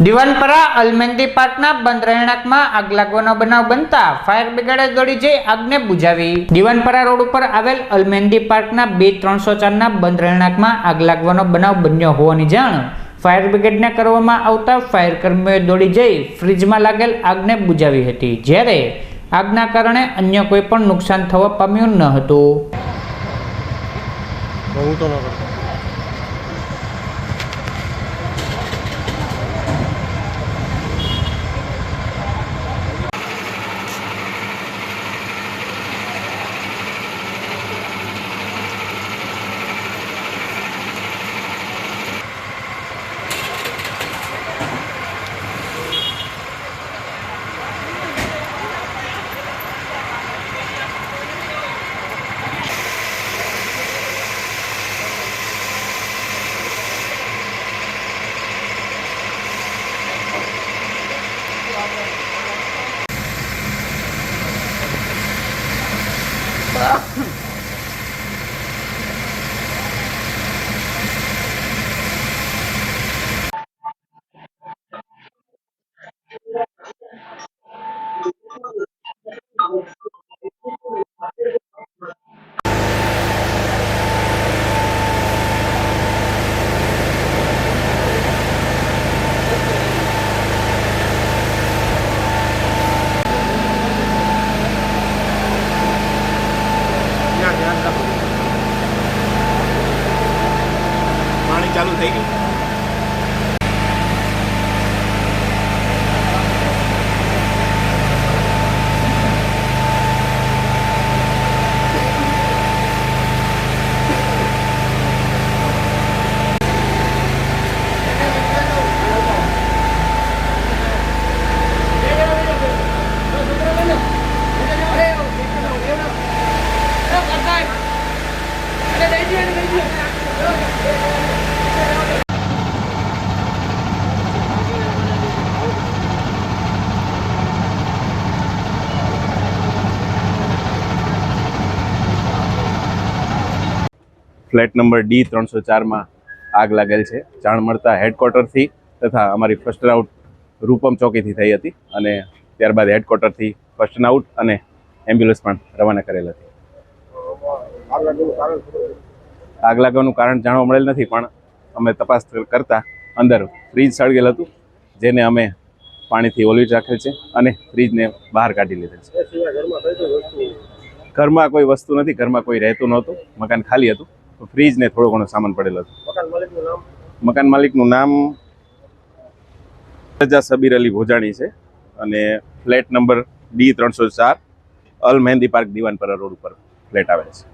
દીવાનપરા અલમેંદી પાર્કના બંધ રહેણાંકમાં આગ લાગવાનો બનાવ બનતા ફાયર બ્રિગેડે દોડી જઈ આગને બુઝાવી। દીવાનપરા રોડ ઉપર આવેલ અલમેંદી પાર્કના B304ના બંધ રહેણાંકમાં આગ લાગવાનો બનાવ બન્યો હોવાની જાણ ફાયર બ્રિગેડને કરવામાં આવતા ફાયર કર્મીઓએ દોડી જઈ ફ્રીજમાં લાગેલ આગને બુઝાવી હતી, જ્યારે આગના કારણે અન્ય કોઈ પણ નુકસાન થવા પામ્યું ન હતું। પાણી ચાલુ થઈ ગયું। ફ્લેટ નંબર D304 માં આગ લાગેલ છે। જાણ મળતા હેડક્વાર્ટરથી તથા અમારી ફર્સ્ટ રાઉટ રૂપમ ચોકીથી થઈ હતી અને ત્યારબાદ હેડક્વાર્ટરથી ફર્સ્ટ નાઉટ અને એમ્બ્યુલન્સ પણ રવાના કરેલ હતી। આગ લાગવાનું કારણ જાણવા મળેલ નથી, પણ અમે તપાસ કરતા અંદર ફ્રીજ સળગેલ હતું, જેને અમે પાણીથી ઓલવી રાખેલ છે અને ફ્રીજને બહાર કાઢી લીધેલ છે। ઘરમાં કોઈ વસ્તુ નથી, ઘરમાં કોઈ રહેતું નહોતું, મકાન ખાલી હતું। ફ્રીજ ને થોડો ઘણો સામાન પડેલો હતો। મકાન માલિકનું નામ રજા સબીર અલી ભોજાણી છે અને ફ્લેટ નંબર D304 અલ મહેંદી પાર્ક દીવાનપરા રોડ ઉપર ફ્લેટ આવેલ છે।